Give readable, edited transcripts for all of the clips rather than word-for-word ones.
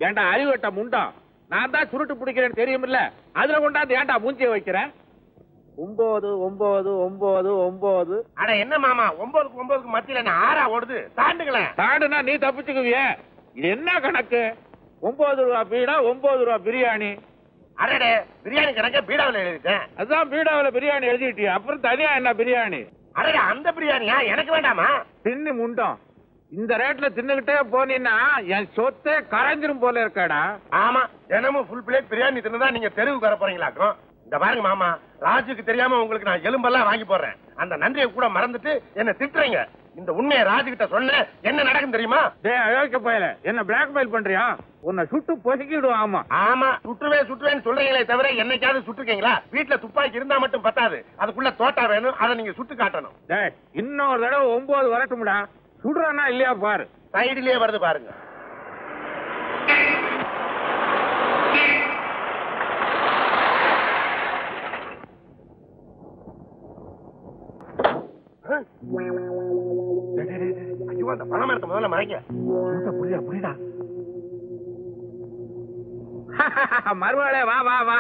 ஏண்டா அறிவட்ட முண்டம், நான் தான் சுருட்டு பிடிக்கிறேன்னு தெரியுமில்ல, அதுல கொண்டாந்து ஏன்டா மூஞ்சிய வைக்கிறேன்? 9 9 9 9. அட என்ன மாமா 9க்கு 9க்கு மத்தியில என்ன 6ஆ ஓடுது? தாண்டுங்களேன். தாண்டுனா நீ தப்பிச்சுக்குவிய. இது என்ன கணக்கு? 9 ரூபா பீடா 9 ரூபா பிரியாணி. அடடே, பிரியாணி கணக்க பீடாவில் எழுதிட்டேன். அதான் பீடாவில் பிரியாணி எழுதிட்டியா, அப்புறம் தனியா என்ன பிரியாணி? அடடே, அந்த பிரியாணியா? எனக்கு வேண்டாமா? தின்னு முண்டம், இந்த ரேட்ல தின்னுகிட்டே போனீன்னா என் சொத்தே கரைஞ்சிரும் போல இருக்காடா. ஆமா, தினமும் ஃபுல் பிளேட் பிரியாணி தின்னுதான் நீங்க தெருவுக்கு வர போறீங்களாக்கும். இந்த பாருங்க மாமா, ராஜுக்கு தெரியாம உங்களுக்கு நான் எலும்பெல்லாம் வாங்கி போடுறேன். அந்த நன்றியை கூட மறந்துட்டு என்ன திட்டுறீங்க. இந்த உண்மையை ராஜு கிட்ட சொன்ன என்ன நடக்கும் தெரியுமா? டேய் அயோக்கிய பயல, என்ன பிளாக்மெயில் பண்றியா? உன்னை சுட்டு பொசுக்கிடுவோம். ஆமா ஆமா, சுட்டுவேன்னு சொல்றீங்களே தவிர என்னைக்காவது சுட்டுருக்கீங்களா? வீட்டுல துப்பாக்கி இருந்தா மட்டும் பத்தாது, அதுக்குள்ள தோட்டா வேணும், அதை நீங்க சுட்டு காட்டணும். டேய் இன்னொரு தடவை 9 வரட்டும்டா. சுடுறானா இல்லையா பாரு. சைடுலயே வருது பாருங்க. ஐயோ, அந்த பணமரத்தை முதல்ல மறைக்க. புரியுதா? மறுவாளே வா வா வா.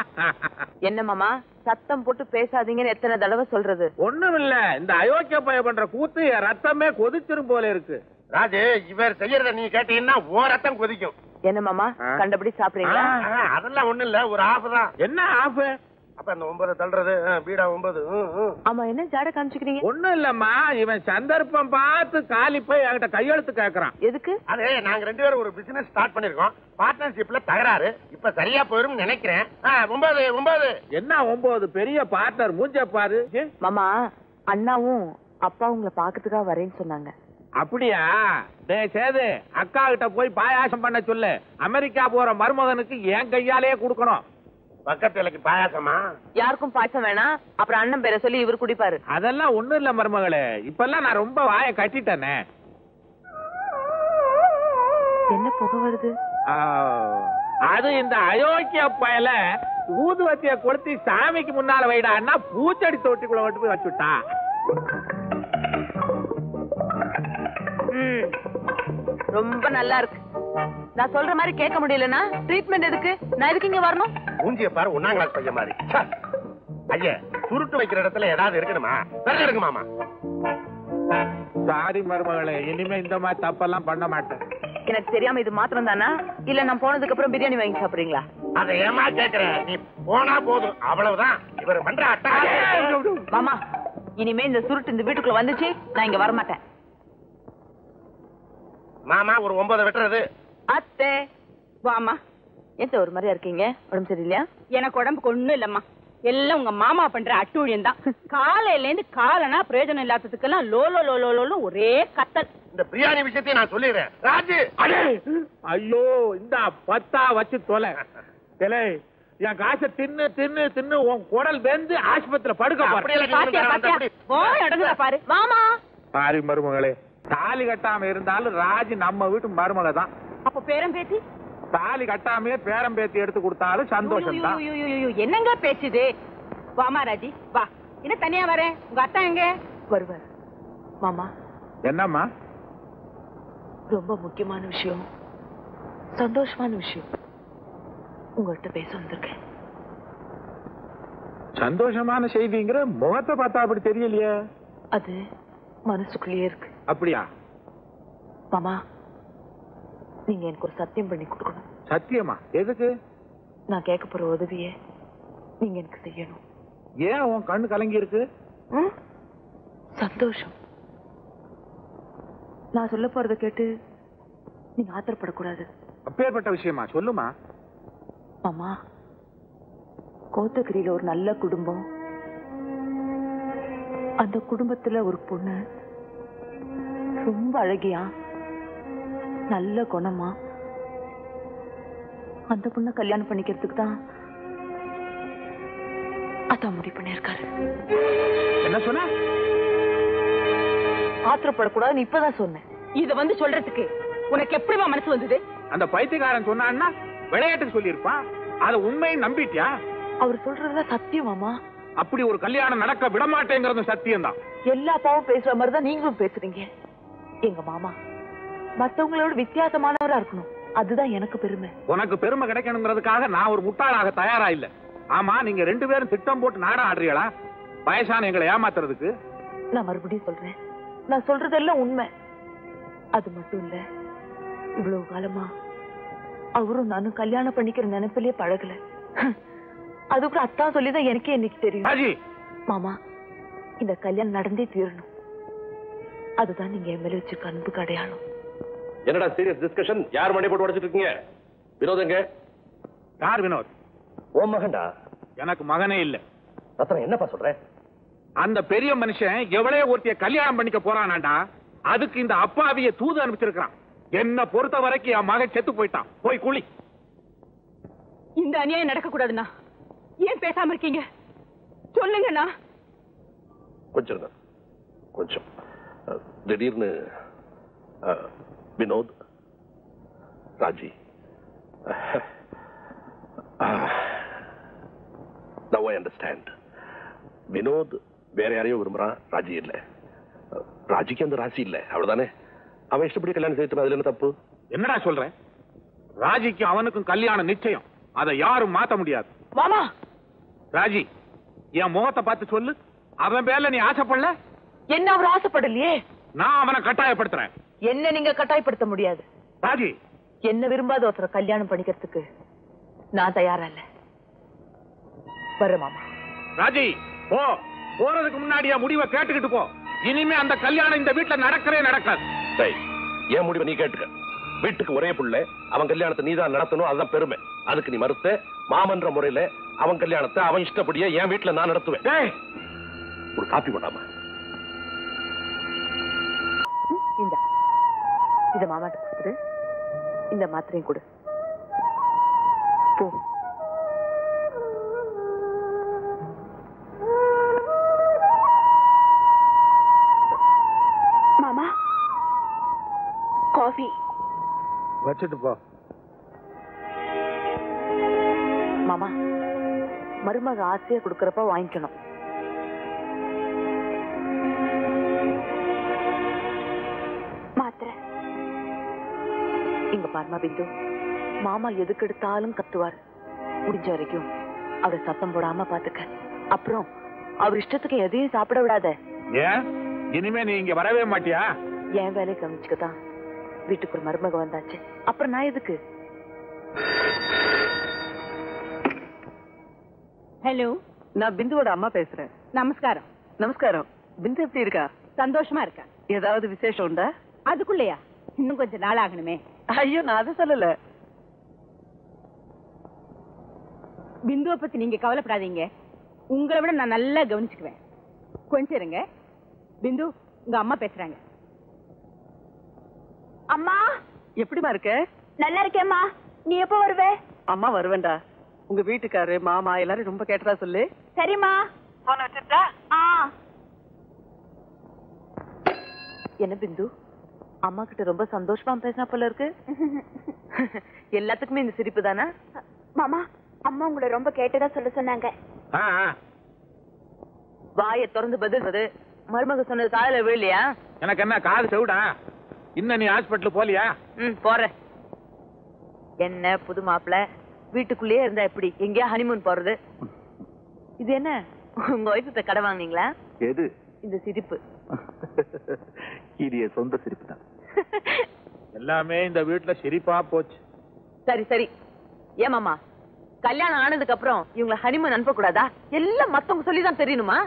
என்ன மாமா சத்தம் போட்டு பேசாதீங்கன்னு எத்தனை தடவை சொல்றது? ஒண்ணும் இல்ல, இந்த அயோக்கிய பைய பண்ற கூத்து என் ரத்தமே கொதிச்சிரும் போல இருக்கு. ராஜு, இவர் செய்யறத நீ கேட்டீங்கன்னா ஓ ரத்தம் கொதிக்கும். என்ன மாமா கண்டபடி சாப்பிடுறீங்களா? அதெல்லாம் ஒண்ணு இல்ல, ஒரு ஆஃப் தான். என்ன ஆஃப்? அப்ப அந்த 9 தள்ளுறது பீடா 9. ஆமா, என்ன ஜாட காமிச்சுக்கிறீங்க? ஒண்ணும் இல்லம்மா, இவன் சந்தர்ப்பம் பார்த்து காலி போய் என்கிட்ட கையெழுத்து கேக்குறான். எதுக்கு? அதே நாங்க 2 பேரும் ஒரு பிசினஸ் ஸ்டார்ட் பண்ணிருக்கோம். பார்ட்னர்ஷிப்ல தகராறு. இப்ப சரியா போயிரும் நினைக்கிறேன். 9. என்ன 9? பெரிய பார்ட்னர் மூஞ்ச பாரு. மாமா, அண்ணாவும் அப்பா உங்களை பாக்கிறதுக்காக வரேன்னு சொன்னாங்க. அப்படியா? டேய் சேது, அக்கா கிட்ட போய் பாயாசம் பண்ண சொல்லு. அமெரிக்கா போற மருமகனுக்கு என் கையாலே கொடுக்கணும். பக்கத்துலக்கு பாயாசமா? யாருக்கும் பாயசம் வேணாம். அப்புறம் அண்ணன் பேரை சொல்லி இவர் குடிப்பாரு. அதெல்லாம் ஒண்ணும் இல்ல மருமகளே, இப்பெல்லாம் நான் ரொம்ப வாயை கட்டிட்டேனே. என்ன புகை வருது? அது இந்த அயோக்கிய பயல ஊதுவத்திய கொளுத்தி சாமிக்கு முன்னால வைடான்னா பூச்செடி தொட்டிக்குள்ள விட்டு போய் வச்சுட்டா. ரொம்ப நல்லா இருக்கு. நான் சொல்ற மாதிரி கேட்க முடியலன்னா ட்ரீட்மெண்ட் எதுக்கு? நான் எதுக்கு இங்க வரணும்? மூஞ்சிய பாரு, 1ஆம் கிளாஸ் பையன் மாதிரி. ஐயா, சுருட்டு வைக்கிற இடத்துல ஏதாவது இருக்கணுமா? வேற இருக்கு மாமா. சாரி மருமகளே, இனிமே இந்த மாதிரி தப்பெல்லாம் பண்ண மாட்டேன். எனக்கு தெரியாம இது மாத்திரம் தானா, இல்ல நான் போனதுக்கு அப்புறம் பிரியாணி வாங்கி சாப்பிடுறீங்களா? அதை ஏமா கேக்குற? நீ போனா போதும், அவ்வளவுதான். இவர் பண்ற அட்டா. மாமா, இனிமே இந்த சுருட்டு இந்த வீட்டுக்குள்ள வந்துச்சு, நான் இங்க வரமாட்டேன். மாமா, ஒரு 9 வெட்டுறது. அத்தை வாமா. எந்த ஒரு மாதிரியா இருக்கீங்க? உடம்பு சரியில்லையா? எனக்கு உடம்புக்கு ஒண்ணும் இல்லம்மா, எல்லாம் உங்க மாமா பண்ற அட்டூழியம் தான். காலையில இருந்து காலனா பிரயோஜனம் இல்லாததுக்கெல்லாம் லோலோ லோலோ லோலோ ஒரே கத்தல். இந்த பிரியாணி விஷயத்தை நான் சொல்லிடுறேன். ராஜு, ஐயோ இந்த 10 வச்சு தொலை. என் காசை தின்னு தின்னு தின்னு உன் குடல் வெந்து ஆஸ்பத்திரியில படுக்க பாரு மாமா. சாரி மருமகளே, தாலி கட்டாம இருந்தாலும் ராஜி நம்ம வீட்டு மருமக தான். அப்ப பேரம் பேத்தி? தாலி கட்டாமையே பேரம் பேத்தி எடுத்து கொடுத்தாலும் சந்தோஷம் தான். என்னங்க பேச்சுது? வாமா ராஜி வா. என்ன தனியா வரேன், உங்க அத்தா எங்க வருவார்? மாமா. என்னம்மா? ரொம்ப முக்கியமான விஷயம், சந்தோஷமான விஷயம் உங்கள்கிட்ட பேச வந்திருக்கேன். சந்தோஷமான செய்திங்கிற முகத்தை பார்த்தா அப்படி தெரியலையே. அது மனசுக்குள்ளேயே இருக்கு. அப்படியா? மாமா, நீங்க எனக்கு ஒரு சத்தியம் பண்ணி கொடுக்கணும். சத்தியமா? எதுக்கு? நான் கேட்க போற உதவிய நீங்க எனக்கு செய்யணும். ஏன் உன் கண்ணு கலங்கி இருக்கு? சந்தோஷம். நான் சொல்ல போறத கேட்டு நீங்க ஆத்திரப்படக்கூடாது. அப்பேற்பட்ட விஷயமா? சொல்லுமா. மாமா, கோத்தகிரியில ஒரு நல்ல குடும்பம், அந்த குடும்பத்துல ஒரு பொண்ணு ரொம்ப அழகியா, நல்ல குணமா, அந்த பொண்ணை கல்யாணம் பண்ணிக்கிறதுக்கு தான் அதான் முடிவு பண்ணிருக்காரு. என்ன சொன்ன? ஆத்திரப்படக்கூடாதுன்னு இப்பதான் சொன்னேன். இத வந்து சொல்றதுக்கு உனக்கு எப்படிமா மனசு வந்தது? அந்த பைத்தியக்காரன் சொன்னான்னா விளையாட்டுக்கு சொல்லியிருப்பான். அத உண்மையை நம்பிட்டியா? அவர் சொல்றதுதான் சத்தியம் மாமா. அப்படி ஒரு கல்யாணம் நடக்க விடமாட்டேங்கிறது சத்தியம் தான். எல்லா அப்பாவும் பேசுற மாதிரிதான் நீங்களும் பேசுறீங்க. எங்க மாமா மத்தவங்களோட வித்தியாசமானவரா இருக்கணும். அதுதான் எனக்கு பெருமை. உனக்கு பெருமை கிடைக்கணுங்கிறதுக்காக நான் ஒரு முட்டாளாக தயாரா இல்ல. ஆமா, நீங்க 2 பேரும் திட்டம் போட்டு நாடா ஆடுறீங்களா வயசான எங்களை ஏமாத்துறதுக்கு? நான் மறுபடியும் சொல்றேன், நான் சொல்றதெல்லாம் உண்மை. அது மட்டும் இல்ல, இவ்வளவு காலமா அவரும் நானும் கல்யாணம் பண்ணிக்கிற நினைப்பிலே பழகல. அதுக்குள்ள அத்தான் சொல்லிதான் எனக்கே இன்னைக்கு தெரியும். மாமா, இந்த கல்யாணம் நடந்தே தீரணும். அதுதான் நீங்க என் மேல வச்சிருக்க அன்புக்கு அடையாளம். என்னடா சீரியஸ் டிஸ்கஷன்? யார் மணி போட்டு உடைச்சிட்டு இருக்கீங்க? வினோத் எங்க? யார் வினோத்? ஓ மகன்டா. எனக்கு மகனே இல்ல. ரத்னம், என்னப்பா சொல்ற? அந்த பெரிய மனுஷன் எவ்வளவு ஒருத்திய கல்யாணம் பண்ணிக்க போறானாண்டா, அதுக்கு இந்த அப்பாவிய தூது அனுப்பிச்சிருக்கான். என்ன பொறுத்த வரைக்கும் என் மகன் செத்து போயிட்டான். போய் குழி. இந்த அநியாயம் நடக்க கூடாதுண்ணா. ஏன் பேசாம இருக்கீங்க? சொல்லுங்கண்ணா. கொஞ்சம் கொஞ்சம் திடீர்னு Vinod, Raji, now I understand. Vinod வேற யாரையும் விரும்புறான், ராஜி இல்ல. ராஜிக்கு அந்த ராசி இல்ல, அவ்வளவுதானே? அவன் இஷ்டப்படி கல்யாணம் செய்து, அதுல என்ன தப்பு? என்னடா சொல்ற? ராஜிக்கும் அவனுக்கும் கல்யாணம் நிச்சயம். அதை யாரும் மாத்த முடியாது. மாமா, ராஜி, என் முகத்தை பார்த்து சொல்லு, அவன் பேர்ல நீ ஆசைப்படல? என்ன அவர் ஆசைப்படலையே. நான் அவனை கட்டாயப்படுத்துறேன். என்ன நீங்க கட்டாயப்படுத்த முடியாது. ராஜி, என்ன விரும்பாத ஒருத்தரை கல்யாணம் பண்ணிக்கிறதுக்கு நான் தயாரா இல்ல. வர மாமா. ராஜி, போ. போறதுக்கு முன்னாடி என் முடிவை கேட்டுக்கிட்டு போ. இனிமே அந்த கல்யாணம் இந்த வீட்டுல நடக்கவே நடக்காது. என் முடிவை நீ கேட்டுக்க. வீட்டுக்கு ஒரே புள்ள, அவன் கல்யாணத்தை நீதான் நடத்தணும், அதுதான் பெருமை. அதுக்கு நீ மறுத்த, மாமன்ற முறையில அவன் கல்யாணத்தை அவன் இஷ்டப்படியே என் வீட்டுல நான் நடத்துவேன். ஒரு காப்பி பண்ணாம இத மாமாட்ட கொடுத்துரு. இந்த மாத்திரையும் கொடு. போ. மாமா, காஃபி வச்சுட்டு போ. மாமா, மருமக ஆசையா கொடுக்கறப்ப வாங்கிக்கணும். மாத்திரை. இங்க பாருமா பிந்து, மாமா எதுக்கு எடுத்தாலும் கத்துவார். முடிஞ்ச வரைக்கும் அவரை சத்தம் போடாம பாத்துக்க. அப்புறம் அவர் இஷ்டத்துக்கு எதையும் சாப்பிட விடாத. ஏன் இனிமே நீ இங்க வரவே மாட்டியா? என் வேலையை கவனிச்சுக்கதான் வீட்டுக்கு ஒரு மருமக வந்தாச்சு. அப்புறம் நான் எதுக்கு? ஹலோ, நான் பிந்துவோட அம்மா பேசுறேன். நமஸ்காரம். நமஸ்காரம். பிந்து எப்படி இருக்கா? சந்தோஷமா இருக்கா? ஏதாவது விசேஷம் உண்டா? அதுக்குள்ளயா? இன்னும் கொஞ்சம் நாள் ஆகணுமே. ஐயோ, நான் அதை சொல்லல. பிந்துவை பத்தி நீங்க கவலைப்படாதீங்க. உங்களை விட நான் நல்லா கவனிச்சுக்குவேன். கொஞ்சம் இருங்க. பிந்து, உங்க அம்மா பேசுறாங்க. அம்மா, எப்படிமா இருக்க? நல்லா இருக்கேம்மா. நீ எப்ப வருவே? அம்மா வருவேன்டா. உங்க வீட்டுக்காரு மாமா எல்லாரும் ரொம்ப கேட்டதா சொல்லு. சரிம்மா. போன வச்சிட்டா? என்ன பிந்து, அம்மா கிட்ட ரொம்ப சந்தோஷமா பேசினா போல இருக்கு. எல்லாத்துக்குமே இந்த சிரிப்பு தானே? மாமா, அம்மா உங்களை ரொம்ப கேட்டதா சொல்ல சொன்னாங்க. வாயை திறந்து பதில். மருமக சொன்னது காதுல விழலையா? எனக்கு என்ன காது செவிடா? இன்னும் நீ ஹாஸ்பிட்டல் போலியா? போறேன். என்ன புது மாப்பிள்ள, வீட்டுக்குள்ளேயே இருந்தா எப்படி? எங்கேயா ஹனிமூன் போறது? இது என்ன, உங்க ஒய்ஃப்ட்ட கடை வாங்குனீங்களா? எது இந்த சிரிப்பு? இது என் சொந்த சிரிப்பு தான். எல்லாமே இந்த வீட்டுல சிரிப்பா போச்சு. சரி சரி. ஏமாமா, கல்யாணம் ஆனதுக்கு அப்புறம் இவங்களை ஹனிமூன் அனுப்ப கூடாதா? எல்லாம் மத்தவங்க சொல்லிதான் தெரியணுமா?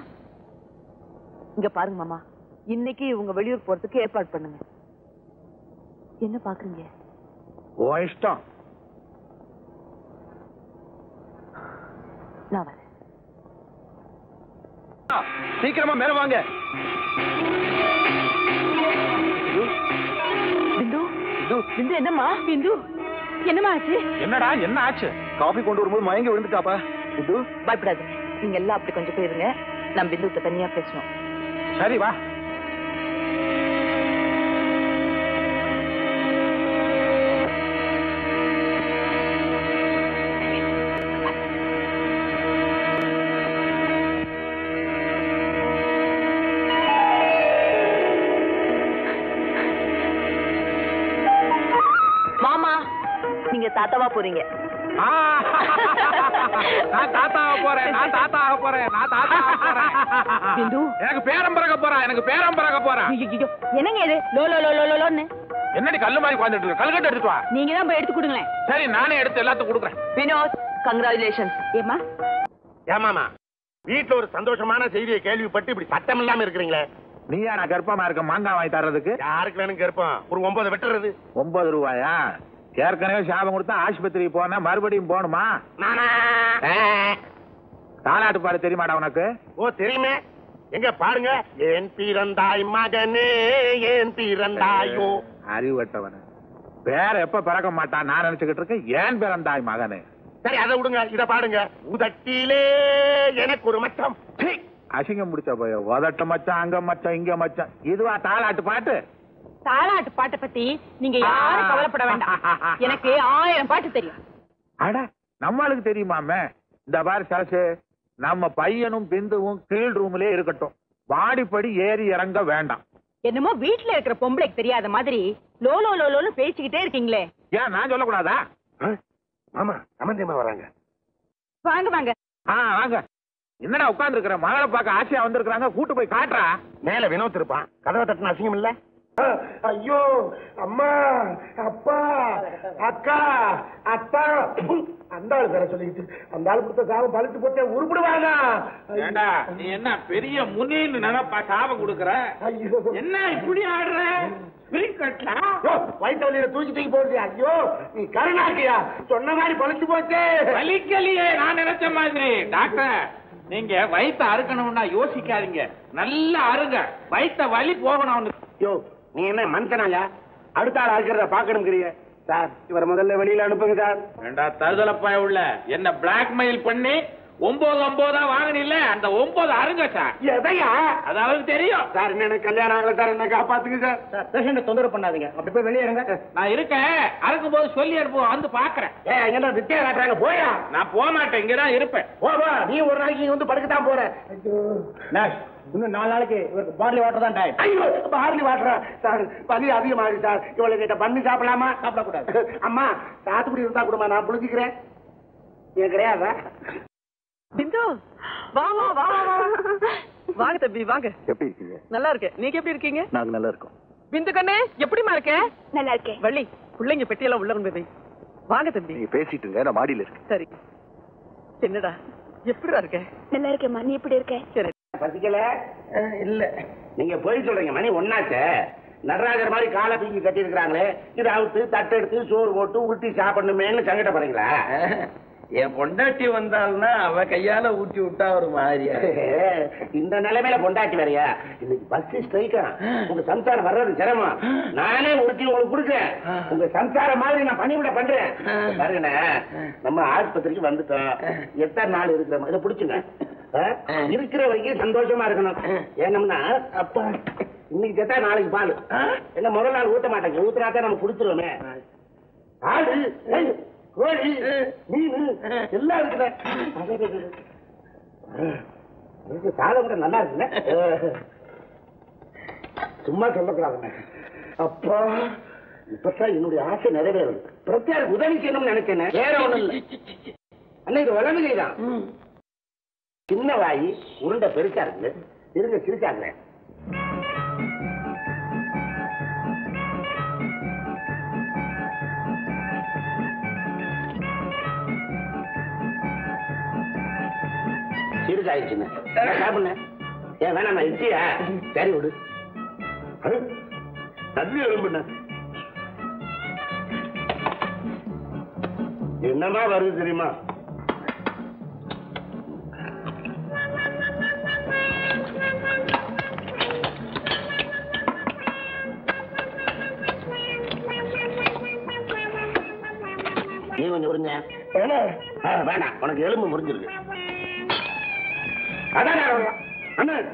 இங்க பாருங்க மாமா, இன்னைக்கு இவங்க வெளியூர் போறதுக்கு ஏற்பாடு பண்ணுங்க. என்ன பாக்குறீங்க? ஓ இஷ்டம். நான் வரேன். சீக்கிரமா மேல வாங்க. பிந்து, பிந்து என்னம்மா? பிந்து, என்னமா ஆச்சு? என்னடா என்ன ஆச்சு? காஃபி கொண்டு வரும்போது மயங்கி விழுந்துட்டாப்பா. பிந்து, பயப்படாது. நீங்க எல்லாம் அப்படி கொஞ்சம் போயிருங்க. நான் பிந்துட்ட தனியா பேசணும். சரி வா. மாமா, நீங்க தாத்தாவா போறீங்க. நான் தாத்தாக போறேன். பிந்து எனக்கு பேரம் பிறக்க போறான். என்னங்க இது லோ லோ லோ லோ லோன்னு? என்னடி கல்லு மாதிரி உட்கார்ந்துட்டு இருக்க? கல்கட்டு எடுத்து வா. நீங்க தான் போய் எடுத்து கொடுங்களேன். சரி, நானே எடுத்து எல்லாத்துக்கும் கொடுக்குறேன். வினோத், கங்க்ராச்சுலேஷன்ஸ். ஏமா ஏமாமா வீட்டுல ஒரு சந்தோஷமான செய்தியை கேள்விப்பட்டு இப்படி சட்டம் இல்லாம இருக்கிறீங்களே. நீயா நான் கர்ப்பமா இருக்க மாங்காய் வாங்கி தர்றதுக்கு? யாருக்கு வேணும் கேட்போம். ஒரு 9 வெட்டுறது. 9 ரூபாயா? ஏற்கனவே சாபம் கொடுத்தா ஆஸ்பத்திரிக்கு போனா மறுபடியும் போகணுமா? தாலாட்டு பாடு தெரியுமாடா உனக்கு? ஓ தெரியுமே. எங்க பாருங்க. ஏன் பிறந்தாய் மகனே, ஏன் பிறந்தாயோ. அறிவட்டவன வேற எப்ப பிறக்க மாட்டான் நான் நினைச்சுக்கிட்டு இருக்கேன். ஏன் பிறந்தாய் மகனே? சரி அதை விடுங்க. இத பாடுங்க. உதட்டிலே எனக்கு ஒரு மச்சம். அசிங்கம் முடிச்ச போய் உதட்ட மச்சான், அங்க மச்சான், இங்க மச்சான். இதுவா தாலாட்டு பாட்டு? தாலாட்டு பாட்டை பத்தி நீங்க யாரும் கவலைப்பட வேண்டாம். எனக்கு 1000 பாட்டு தெரியும். அட நம்மளுக்கு தெரியுமாமே. இந்த பாரு சரசு, நம்ம பையனும் பிந்துவும் கீழ் ரூம்லயே இருக்கட்டும். வாடிப்படி ஏறி இறங்க வேண்டாம். என்னமோ வீட்டுல இருக்கிற பொம்பளைக்கு தெரியாத மாதிரி லோ லோ லோ லோன்னு பேசிக்கிட்டே இருக்கீங்களே. ஏன் நான் சொல்லக்கூடாதா? ஆமா சம்பந்தியமா வராங்க. வாங்க வாங்க. வாங்க. என்னடா உட்கார்ந்து இருக்கிற? மகளை பார்க்க ஆசையா வந்திருக்காங்க. கூட்டு போய் காட்டுறா. மேல வினோத் இருப்பான். கதவை தட்டின அசிங்கம் இல்ல? ஐயோ அம்மா, அப்பா, அக்கா, அத்தா. அந்த ஆளு பேர சொல்லிக்கிட்டு அந்த ஆளு கொடுத்த சாபம் பழுத்து போட்டு உருப்பிடுவாங்க. ஏண்டா நீ என்ன பெரிய முனின்னு நினைப்பா சாபம் கொடுக்கற? என்ன இப்படி ஆடுற? வயிற்று வலியில தூக்கி போடுது. ஐயோ நீ கருணாக்கியா? சொன்ன மாதிரி பழுத்து போச்சு. வலிக்கலையே நான் நினைச்ச மாதிரி. டாக்டர், நீங்க வயிற்ற அறுக்கணும்னா யோசிக்காதீங்க. நல்லா அருங்க. வயிற்ற வலி போகணும். யோ நீ என்ன மனுஷனாயா? அடுத்த ஆள் அறுக்கிறத பாக்கணுங்கிறிய? சார் இவரை முதல்ல வெளியில அனுப்புங்க சார். ஏண்டா தருதலப்பாய உள்ள என்ன பிளாக்மெயில் பண்ணி 9 வாங்கினில்ல, அந்த 9 அருங்க சார். எதையா? அது அவருக்கு தெரியும் சார். என்ன கல்யாணம் ஆகல சார், என்ன காப்பாத்துங்க சார். சார் பேஷண்ட தொந்தரவு பண்ணாதீங்க. அப்படி போய் வெளியே இருங்க. நான் இருக்கேன். அறுக்கும் போது சொல்லி அனுப்புவோம், வந்து பாக்குறேன். என்ன வித்தியா காட்டுறாங்க? போயா. நான் போக மாட்டேன், இங்கதான் இருப்பேன். போவா. நீ ஒரு நாளைக்கு வந்து படுக்கத்தான் போற. இன்னும் 4 நாளைக்கு இவருக்கு பார்லி வாட்டர் தான் டைம். ஐயோ பார்லி வாட்டரா சார்? பலி அதிகமாகுது சார். இவளை கிட்ட பண்ணி சாப்பிடலாமா? சாப்பிடக்கூடாது. அம்மா சாத்துக்குடி இருந்தா கொடுமா, நான் புளிச்சிக்கிறேன். ஏன் கிடையாதா? பிந்து, வா வா வா வா. வாங்க தம்பி வாங்க. எப்படி இருக்கீங்க? நல்லா இருக்கேன். நீங்க எப்படி இருக்கீங்க? நாங்க நல்லா இருக்கோம். பிந்து கண்ணே, எப்படிமா இருக்க? நல்லா இருக்கேன். வள்ளி, பிள்ளைங்க பெட்டியெல்லாம் உள்ள கொண்டு போய். வாங்க தம்பி. நீங்க பேசிட்டு இருங்க, நான் மாடியில இருக்கேன். சரி. என்னடா எப்படிடா இருக்க? நல்லா இருக்கேம்மா. நீ எப்படி இருக்க? சரி. பசிக்கல? இல்ல. நீங்க போய் சொல்றீங்க. மணி 1 நடராஜர் மாதிரி காலை தூக்கி கட்டி இருக்கிறாங்களே, இதை அவுத்து தட்டு எடுத்து சோறு போட்டு ஊட்டி சாப்பிடணுமேன்னு சங்கடப்படுறீங்களா? என் பொண்டாட்டி வந்தாள்னா அவ கையால ஊட்டி விட்டா ஒரு மாதிரியா? இந்த நிலைமையில பொண்டாட்டி வேறையா? இன்னைக்கு பஸ் ஸ்ட்ரைக்கா. உங்க சம்சாரம் வர்றது சிரமம். நானே ஊட்டி உங்களுக்கு கொடுக்குறேன். உங்க சம்சாரம் மாதிரி நான் பணிவிட பண்றேன். பாருங்க, நம்ம ஆஸ்பத்திரிக்கு வந்துட்டோம். எத்தனை நாள் இருக்கிற மாதிரி இதை பிடிச்சுங்க. இருக்கிற வரைக்கும் சந்தோஷமா இருக்கணும். ஏனம்னா அப்பா இன்னைக்கு செத்தா நாளைக்கு பால். என்ன முதல் நாள் ஊட்ட மாட்டேங்க. ஊத்துனாத்தான் நம்ம குடிச்சிருவோமே. ஆடு, கோழி, மீன் எல்லாம் இருக்குல்ல. சாதம் கூட நல்லா இருக்குல்ல. சும்மா சொல்லக்கூடாதுங்க. அப்பா இப்பதான் என்னுடைய ஆசை நிறைவேறுது. பிரத்யேக உதவி செய்யணும்னு நினைச்சேன். வேற ஒண்ணும் இல்லை. அன்னைக்கு வளர்ந்துதான் சின்ன வாயி உருண்டை பெருசா இருக்கு. இருங்க சிரிச்சாங்க. சிறுசாயிடுச்சுங்க. சாப்பிடுங்க. ஏன் வேணாம் இச்சியா? சரி விடு. தண்ணி எலும்புண்ண என்னமா வருது தெரியுமா? நீ கொஞ்சம் விடுங்க. வேணாம், உனக்கு எலும்பு முறிஞ்சிருக்கு. அதான் அண்ணன்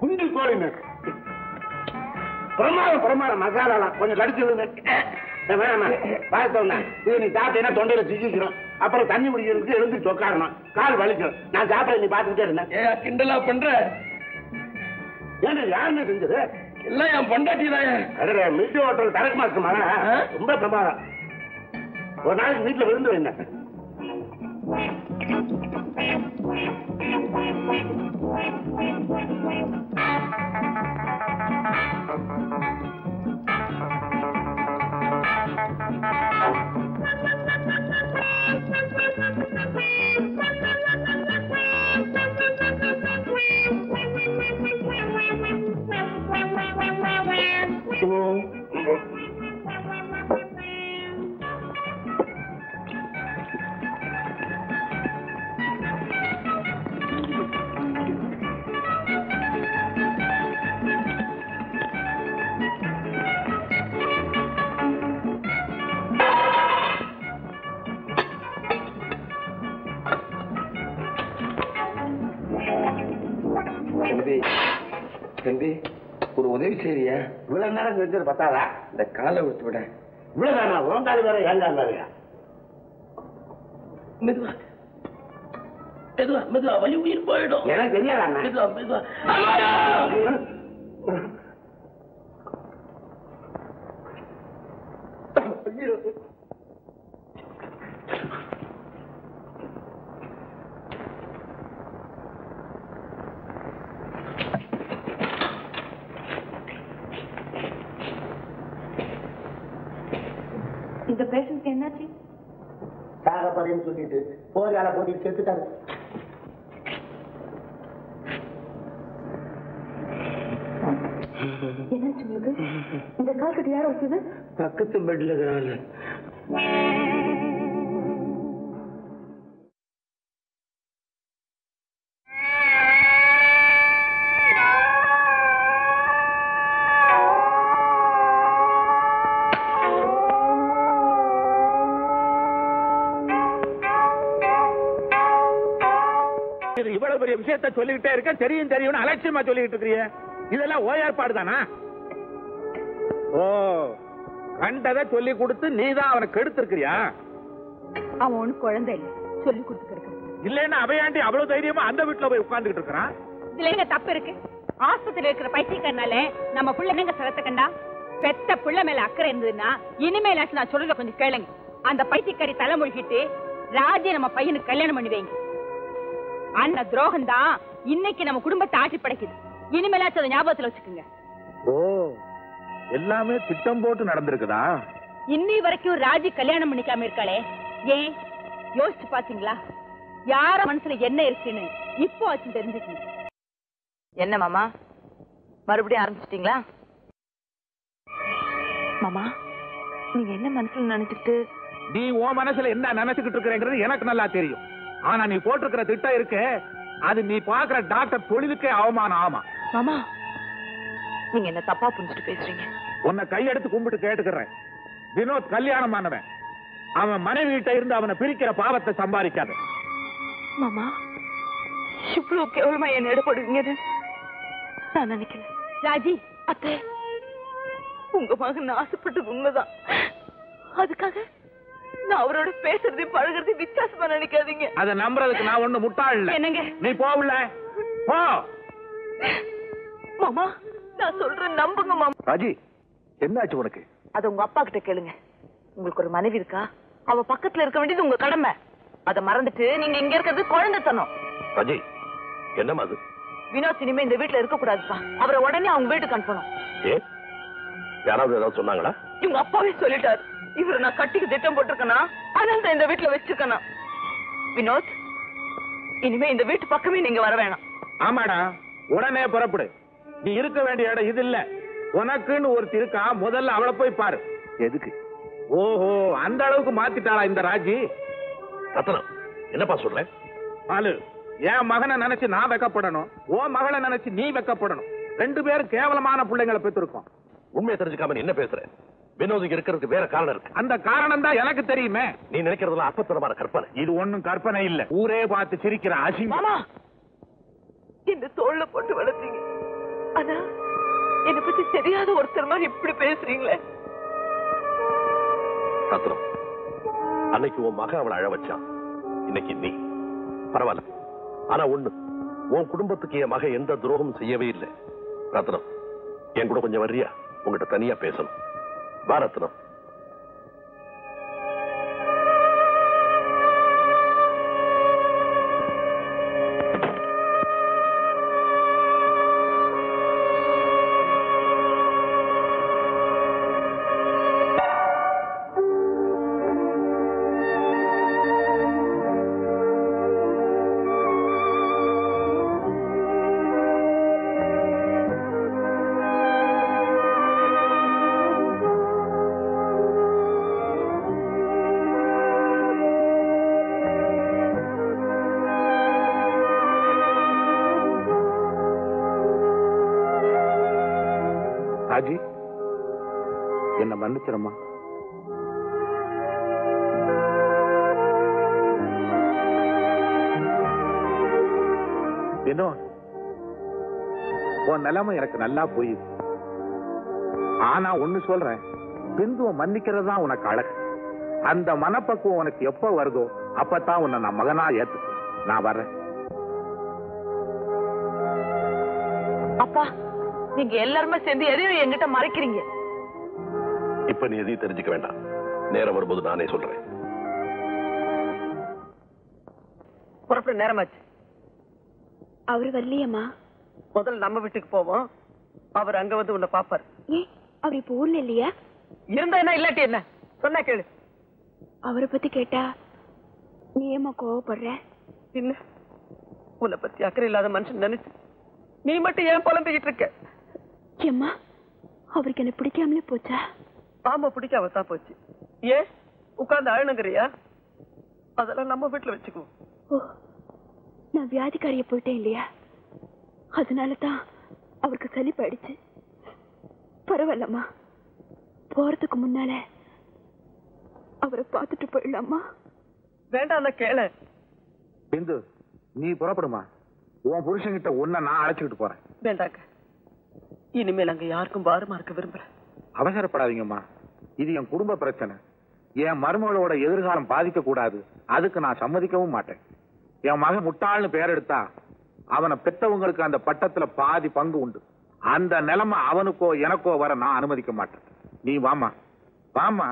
குஞ்சு கோழிங்க. பிரமாதம் மசாலா கொஞ்சம் கடிச்சு வேணாமா? பார்த்தோம்னா இது நீ சாப்பிட்டீங்கன்னா தொண்டையில சிக்கிக்கிறோம். அப்புறம் தண்ணி முடிக்கிறதுக்கு எழுந்து சொக்காரணும். கால் வலிக்கும். நான் சாப்பிட நீ பார்த்துக்கிட்டே இருந்தேன். கிண்டலா பண்ற? ஏன்னா யாருன்னு செஞ்சது? எல்லாம் என் பொண்டாட்டி தான். அட மில்டி ஹோட்டல் தரக்கு மாசமா ரொம்ப பிரமாதம். ஒரு நாளைக்கு வீட்டுல விருந்து என்ன தம்பி ஒரு உதவி செய்ய இவ்வளவு நேரம் செஞ்சது பத்தாதா? இந்த காலை விட்டு விட. இவ்வளவுதானா? உங்காது வேற ஏங்காது வேறையா? மெதுவா மெதுவா மெதுவா, வலி உயிர் போயிடும். எனக்கு தெரியாதா? மெதுவா மெதுவா. இந்த பேஷண்ட் என்னாச்சு? சாகப்படின்னு சொல்லிட்டு போர்கால போட்டிட்டு செத்துட்டாங்க. என்னாச்சு உங்களுக்கு? இந்த கால் கட்டு யார வச்சது? பக்கத்து பெட்ல இருக்கிறாங்க. இவ்வளவு பெரிய விஷயத்தை சொல்லிக்கிட்டே இருக்க, தெரியும் தெரியும் அலட்சியமா சொல்லிட்டு இருக்கிறீங்க. இதெல்லாம் ஓயாற்பாடு தானா? ஓ, கண்டதை சொல்லி கொடுத்து நீதான் அவனை கெடுத்திருக்கிறியா? அவன் ஒண்ணு குழந்தை இல்ல, சொல்லி கொடுத்துருக்க. இல்லன்னா அவையாண்டி அவ்வளவு தைரியமா அந்த வீட்டுல போய் உட்கார்ந்துட்டு இருக்கிறான். இதுல எங்க தப்பு இருக்கு? ஆஸ்பத்திரியில இருக்கிற பைத்தியக்காரனால நம்ம புள்ள எங்க சரத்தை கண்டா? பெத்த புள்ள மேல அக்கறை இருந்ததுன்னா இனிமேலாச்சும் நான் சொல்றத கொஞ்சம் கேளுங்க. அந்த பைத்தியக்காரி தலைமொழிகிட்டு ராஜி நம்ம பையனுக்கு கல்யாணம் பண்ணி வைங்க. அந்த துரோகம் தான் இன்னைக்கு நம்ம குடும்பத்தை ஆட்சி படைக்குது. இனிமேலாச்சும் அதை ஞாபகத்துல வச்சுக்கோங்க. ஓ, எல்லாமே திட்டம் போட்டு நடந்திருக்குதா? இன்னி வரைக்கும் ராஜி கல்யாணம் பண்ணிக்காம இருக்காளே, ஏன் யோசிச்சு பாத்தீங்களா? யார மனசுல என்ன இருக்குன்னு இப்போ ஆச்சு தெரிஞ்சுக்கணும். என்ன மாமா, மறுபடியும் ஆரம்பிச்சிட்டீங்களா? மாமா, நீங்க என்ன மனசுல நினைச்சிட்டு? நீ உன் மனசுல என்ன நினைச்சுக்கிட்டு இருக்கிறேங்கிறது எனக்கு நல்லா தெரியும். ஆனா நீ போட்டிருக்கிற திட்டம் இருக்கு, அது நீ பாக்குற டாக்டர் தொழிலுக்கே அவமானம். ஆமா மாமா, நீங்க என்ன தப்பா புரிஞ்சுட்டு பேசுறீங்க. உன்னை கையெடுத்து கும்பிட்டு கேட்டுக்கிறேன். வினோத் கல்யாணம் ஆனவன். அவன் மனைவி கிட்ட இருந்து அவனை பிரிக்கிற பாவத்தை சம்பாதிக்காத. மாமா, இவ்வளவு கேவலமா என்ன எடுப்படுவீங்கன்னு நான் நினைக்கல. ராஜி, அத்தை, உங்க மகன் ஆசைப்பட்டது உண்மைதான். அதுக்காக நான் அவரோட பேசுறது பழகிறது வித்தியாசமா நினைக்காதீங்க. அதை நம்புறதுக்கு நான் ஒண்ணு முட்டாள் இல்ல. என்னங்க? நீ போகல போ. மாமா, நான் சொல்றேன் நம்புங்க மாமா. ராஜி, என்னாச்சு உனக்கு? அது உங்க அப்பா கிட்ட கேளுங்க. உங்களுக்கு ஒரு மனைவி இருக்கா? அவ பக்கத்துல இருக்க வேண்டியது உங்க கடமை. அதை மறந்துட்டு நீங்க இங்க இருக்கிறது குழந்தைத்தனம். ராஜி, என்னமா அது? வினோத் இனிமே இந்த வீட்டுல இருக்க கூடாதுப்பா. அவரை உடனே அவங்க வீட்டுக்கு அனுப்பணும். ஏன், யாராவது ஏதாவது சொன்னாங்களா? இவங்க அப்பாவே சொல்லிட்டாரு. இவரை நான் கட்டிக்கு திட்டம் போட்டிருக்கேனா, அனந்த இந்த வீட்டுல வச்சிருக்கேனா. வினோத், இனிமே இந்த வீட்டு பக்கமே நீங்க வர வேணாம். ஆமாடா, உடனே புறப்படு. நீ இருக்க வேண்டிய இடம் இது இல்ல. உனக்குன்னு ஒருத்தி இருக்கா, முதல்ல அவளை போய் பாரு. எதுக்கு? ஓஹோ, அந்த அளவுக்கு மாத்திட்டாளா இந்த ராஜி? ரத்னம், என்னப்பா சொல்ற? பாலு, என் மகனை நினைச்சு நான் வெக்கப்படணும், உன் மகளை நினைச்சு நீ வெக்கப்படணும். ரெண்டு பேரும் கேவலமான பிள்ளைங்களை பெற்றிருக்கோம். உண்மையை தெரிஞ்சுக்காம நீ என்ன பேசுற? வினோதுக்கு இருக்கிறதுக்கு வேற காரணம் இருக்கு. அந்த காரணம் தான் எனக்கு தெரியுமே. நீ நினைக்கிறதுலாம் அப்பத்தனமான கற்பனை. இது ஒண்ணும் கற்பனை இல்ல. ஊரே பார்த்து சிரிக்கிற அசிங்கம். மாமா, இந்த தோல்ல போட்டு வளர்த்தீங்க. ஆனா என்னை பத்தி தெரியாத ஒருத்தர் மாதிரி இப்படி பேசுறீங்களே. ரத்னம், அன்னைக்கு உன் மகன் அவளை அழ வச்சான், இன்னைக்கு நீ. பரவாயில்ல, ஆனா ஒண்ணு, உன் குடும்பத்துக்கு என் மகன் எந்த துரோகமும் செய்யவே இல்லை. ரத்னம், என் கூட கொஞ்சம் வர்றியா? உங்ககிட்ட தனியா பேசணும். வா ரத்னம். ராஜி, என்ன மன்னிச்சிரம்மா. என்ன உன் நிலைமை எனக்கு நல்லா போயுது. ஆனா ஒண்ணு சொல்றேன், பிந்துவ மன்னிக்கிறது தான் உனக்கு அழகு. அந்த மனப்பக்குவம் உனக்கு எப்ப வருதோ அப்பதான் உன்னை நான் மகனா ஏத்துக்கு. நான் வர்றேன். அப்பா, நீங்க எல்லாருமே சேர்ந்து எதையும் என்கிட்ட மறைக்கிறீங்க. இப்ப நீ எதையும் தெரிஞ்சுக்க வேண்டாம். நேரம் வரும்போது நானே சொல்றேன். புறப்பட நேரமாச்சு. அவரு வரலையம்மா? முதல்ல நம்ம வீட்டுக்கு போவோம். அவர் அங்க வந்து உன்னை பாப்பார். ஏன் அவர் இப்ப ஊர்ல இல்லையா? இருந்தா என்ன, இல்லாட்டி என்ன? சொன்னா கேளு. அவரை பத்தி கேட்டா நீ ஏமா கோவப்படுற? என்ன உன்னை பத்தி அக்கறை இல்லாத மனுஷன் நினைச்சு நீ மட்டும் ஏன் புலம்பிக்கிட்டு இருக்க? ஏம்மா, அவருக்கு என்ன பிடிக்காமலே போச்சா? ஆமா, பிடிக்காம தான் போச்சு. ஏன் உட்கார்ந்து அழணுங்கிறியா? அதெல்லாம் நம்ம வீட்டுல வச்சுக்குவோம். ஓ, நான் வியாதிக்காரிய போயிட்டேன் இல்லையா, அதனாலதான் அவருக்கு சலிப்பாயிடுச்சு. பரவாயில்லம்மா, போறதுக்கு முன்னால அவரை பார்த்துட்டு போயிடலாமா? வேண்டாம், கேள. பிந்து, நீ புறப்படுமா. உன் புருஷன்கிட்ட உன்னை நான் அழைச்சிக்கிட்டு போறேன். வேண்டாங்க, இனிமேல் அங்க யாருக்கும் பாரமா இருக்க விரும்பல. அவசரப்படாதீங்கம்மா, இது என் குடும்ப பிரச்சனை. என் மருமகளோட எதிர்காலம் பாதிக்க கூடாது. அதுக்கு நான் சம்மதிக்கவும் மாட்டேன். என் மகன் முட்டாள்னு பேர் எடுத்தா அவனை பெற்றவங்களுக்கு அந்த பட்டத்துல பாதி பங்கு உண்டு. அந்த நிலைமை அவனுக்கோ எனக்கோ வர நான் அனுமதிக்க மாட்டேன். நீ வாமா, வாமா.